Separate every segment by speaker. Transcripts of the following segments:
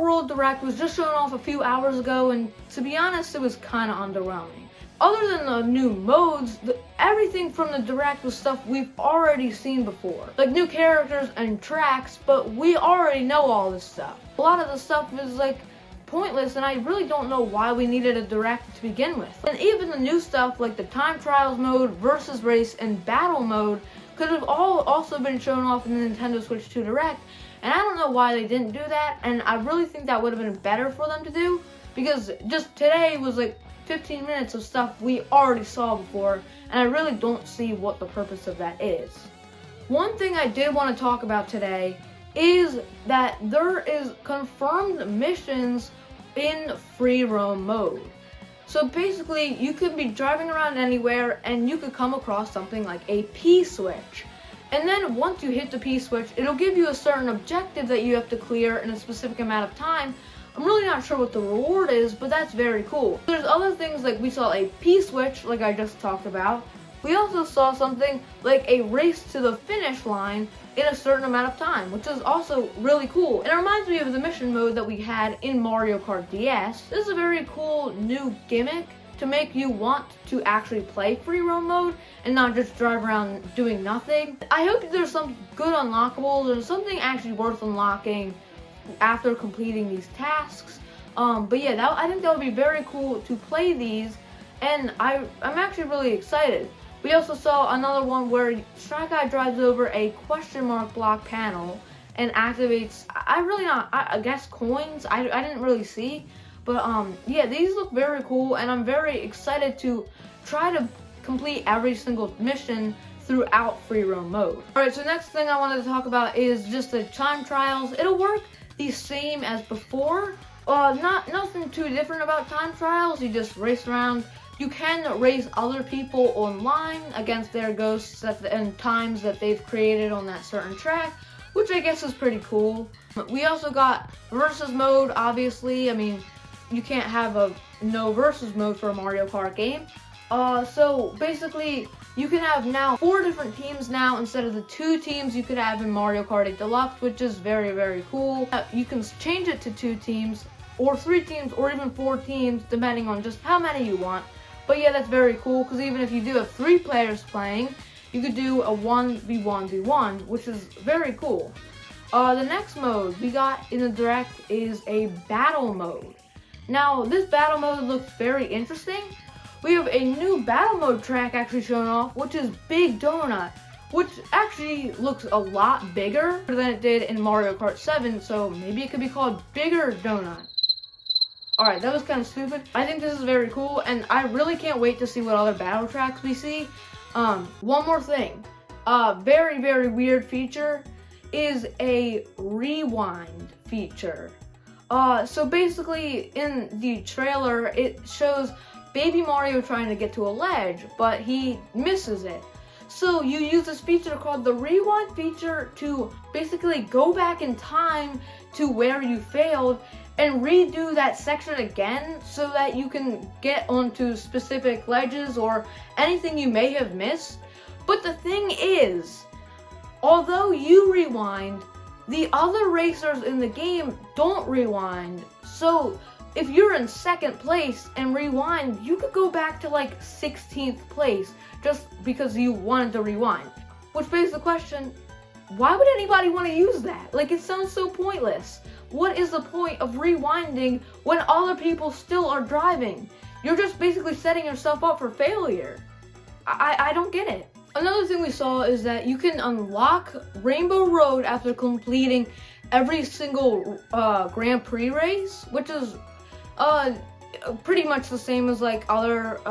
Speaker 1: World Direct was just shown off a few hours ago, and to be honest, it was kind of underwhelming. Other than the new modes, everything from the Direct was stuff we've already seen before. Like new characters and tracks, but we already know all this stuff. A lot of the stuff is like pointless, and I really don't know why we needed a Direct to begin with. And even the new stuff like the Time Trials mode, Versus Race, and Battle mode could have all also been shown off in the Nintendo Switch 2 Direct, and I don't know why they didn't do that, and I really think that would have been better for them to do, because just today was like 15 minutes of stuff we already saw before, and I really don't see what the purpose of that is. One thing I did want to talk about today is that there is confirmed missions in free roam mode. So basically, you could be driving around anywhere and you could come across something like a P-switch. And then once you hit the P-switch, it'll give you a certain objective that you have to clear in a specific amount of time. I'm really not sure what the reward is, but that's very cool. There's other things like we saw a P-switch, like I just talked about. We also saw something like a race to the finish line in a certain amount of time, which is also really cool. And it reminds me of the mission mode that we had in Mario Kart DS. This is a very cool new gimmick to make you want to actually play free roam mode and not just drive around doing nothing. I hope there's some good unlockables and something actually worth unlocking after completing these tasks. But yeah, I think that would be very cool to play these, and I'm actually really excited. We also saw another one where Shy Guy drives over a question mark block panel and activates, I guess coins. I didn't really see, but yeah, these look very cool, and I'm very excited to try to complete every single mission throughout free roam mode. Alright, so next thing I wanted to talk about is just the time trials. It'll work the same as before. Nothing too different about time trials. You just race around. You can race other people online against their ghosts and times that they've created on that certain track, which I guess is pretty cool. We also got versus mode, obviously. I mean, you can't have a no versus mode for a Mario Kart game. So basically, you can have now 4 different teams now instead of the 2 teams you could have in Mario Kart 8 Deluxe, which is very, very cool. You can change it to 2 teams, or 3 teams, or even 4 teams, depending on just how many you want. But yeah, that's very cool, because even if you do have 3 players playing, you could do a 1v1v1, which is very cool. The next mode we got in the Direct is a battle mode. Now, this battle mode looks very interesting. We have a new battle mode track actually shown off, which is Big Donut, which actually looks a lot bigger than it did in Mario Kart 7, so maybe it could be called Bigger Donut. Alright, that was kind of stupid. I think this is very cool, and I really can't wait to see what other battle tracks we see. One more thing. Very, very weird feature is a rewind feature. So basically, in the trailer, it shows Baby Mario trying to get to a ledge, but he misses it. So you use this feature called the rewind feature to basically go back in time to where you failed and redo that section again so that you can get onto specific ledges or anything you may have missed. But the thing is, although you rewind, the other racers in the game don't rewind. So if you're in 2nd place and rewind, you could go back to like 16th place just because you wanted to rewind. Which begs the question, why would anybody want to use that? Like, it sounds so pointless. What is the point of rewinding when other people still are driving? You're just basically setting yourself up for failure. I don't get it. Another thing we saw is that you can unlock Rainbow Road after completing every single Grand Prix race, which is pretty much the same as like other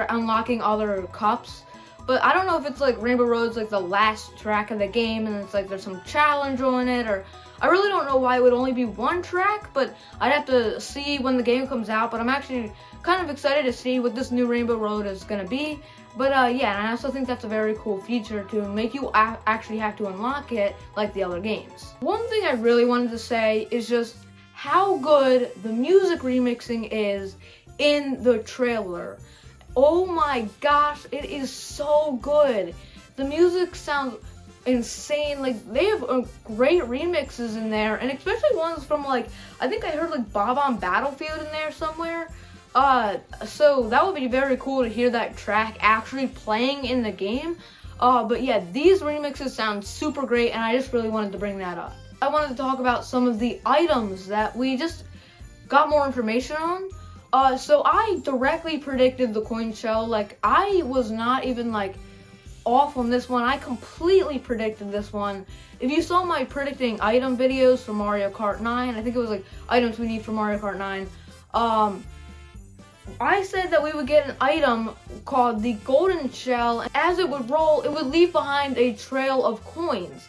Speaker 1: unlocking other cups. But I don't know if it's like Rainbow Road's like the last track of the game and it's like there's some challenge on it, or I really don't know why it would only be 1 track, but I'd have to see when the game comes out. But I'm actually kind of excited to see what this new Rainbow Road is going to be. But yeah, and I also think that's a very cool feature to make you actually have to unlock it like the other games. One thing I really wanted to say is just how good the music remixing is in the trailer. Oh my gosh, it is so good. The music sounds insane. Like, they have great remixes in there, and especially ones from, like, I think I heard like Bob on Battlefield in there somewhere. So that would be very cool to hear that track actually playing in the game. But yeah, these remixes sound super great, and I just really wanted to bring that up. I wanted to talk about some of the items that we just got more information on. So I directly predicted the coin shell. Like, I was not even like off on this one. I completely predicted this one. If you saw my predicting item videos for Mario Kart 9, I think it was like items we need for Mario Kart 9. I said that we would get an item called the golden shell. As it would roll, it would leave behind a trail of coins.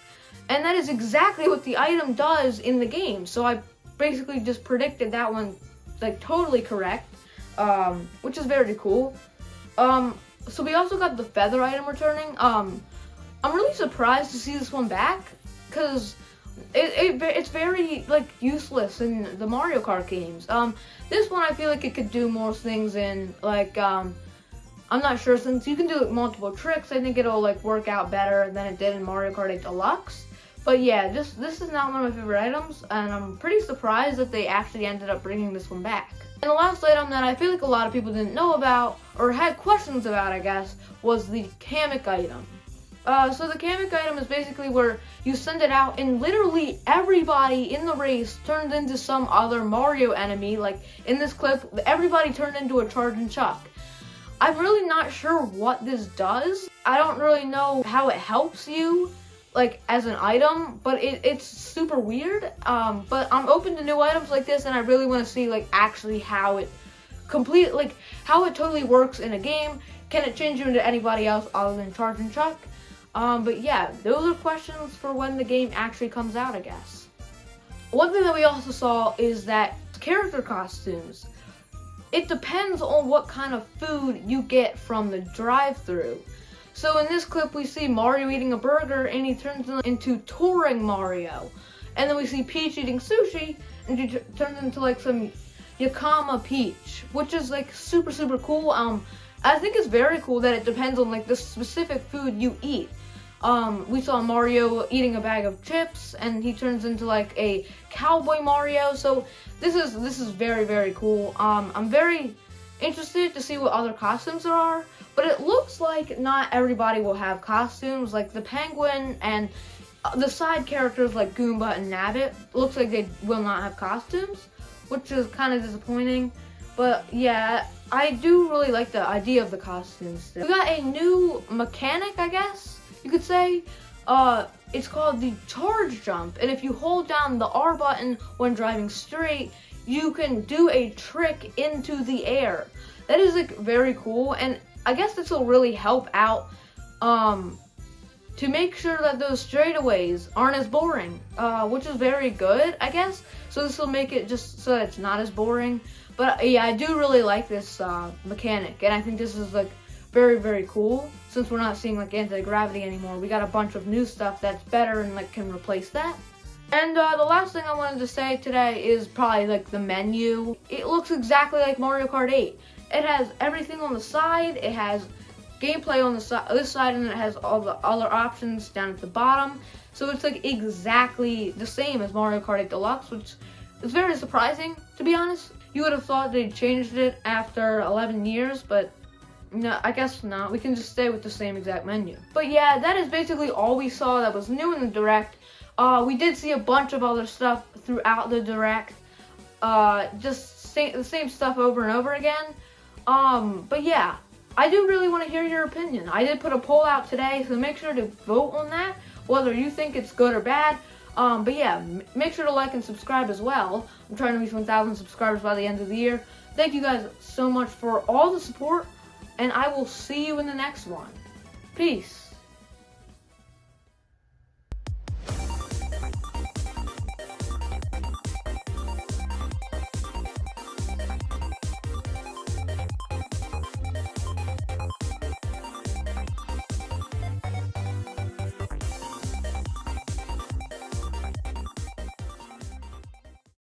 Speaker 1: And that is exactly what the item does in the game. So I basically just predicted that one like totally correct, which is very cool. So we also got the feather item returning. I'm really surprised to see this one back, because it's very like useless in the Mario Kart games. This one I feel like it could do more things in, like, I'm not sure, since you can do like multiple tricks, I think it'll like work out better than it did in Mario Kart 8 Deluxe. But yeah, this is not one of my favorite items, and I'm pretty surprised that they actually ended up bringing this one back. And the last item that I feel like a lot of people didn't know about, or had questions about, I guess, was the Kamek item. So the Kamek item is basically where you send it out, and literally everybody in the race turns into some other Mario enemy. Like in this clip, everybody turned into a Charging Chuck. I'm really not sure what this does. I don't really know how it helps you, like, as an item, but it's super weird. But I'm open to new items like this, and I really want to see like actually how it how it totally works in a game. Can it change you into anybody else other than Charging Chuck? But yeah, those are questions for when the game actually comes out, I guess. One thing that we also saw is that character costumes, it depends on what kind of food you get from the drive-thru. So in this clip, we see Mario eating a burger, and he turns into Touring Mario. And then we see Peach eating sushi, and she turns into like some Yakama Peach, which is like super, super cool. I think it's very cool that it depends on like the specific food you eat. We saw Mario eating a bag of chips, and he turns into like a Cowboy Mario. So this is very, very cool. I'm very interested to see what other costumes there are, but it looks like not everybody will have costumes. Like the penguin and the side characters like Goomba and Nabbit, looks like they will not have costumes, which is kind of disappointing. But yeah, I do really like the idea of the costumes. We got a new mechanic, I guess you could say. It's called the charge jump, and if you hold down the R button when driving straight, you can do a trick into the air. That is like very cool, and I guess this will really help out to make sure that those straightaways aren't as boring, which is very good, I guess. So this will make it just so that it's not as boring. But yeah, I do really like this mechanic, and I think this is like very, very cool. Since we're not seeing like anti-gravity anymore, we got a bunch of new stuff that's better and like can replace that. And the last thing I wanted to say today is probably like the menu. It looks exactly like Mario Kart 8. It has everything on the side. It has gameplay on the this side, and it has all the other options down at the bottom. So it's like exactly the same as Mario Kart 8 Deluxe, which is very surprising, to be honest. You would have thought they changed it after 11 years, but no, I guess not. We can just stay with the same exact menu. But yeah, that is basically all we saw that was new in the Direct. We did see a bunch of other stuff throughout the Direct. Just the same stuff over and over again. But yeah, I do really want to hear your opinion. I did put a poll out today, so make sure to vote on that, whether you think it's good or bad. But yeah, make sure to like and subscribe as well. I'm trying to reach 1,000 subscribers by the end of the year. Thank you guys so much for all the support, and I will see you in the next one. Peace.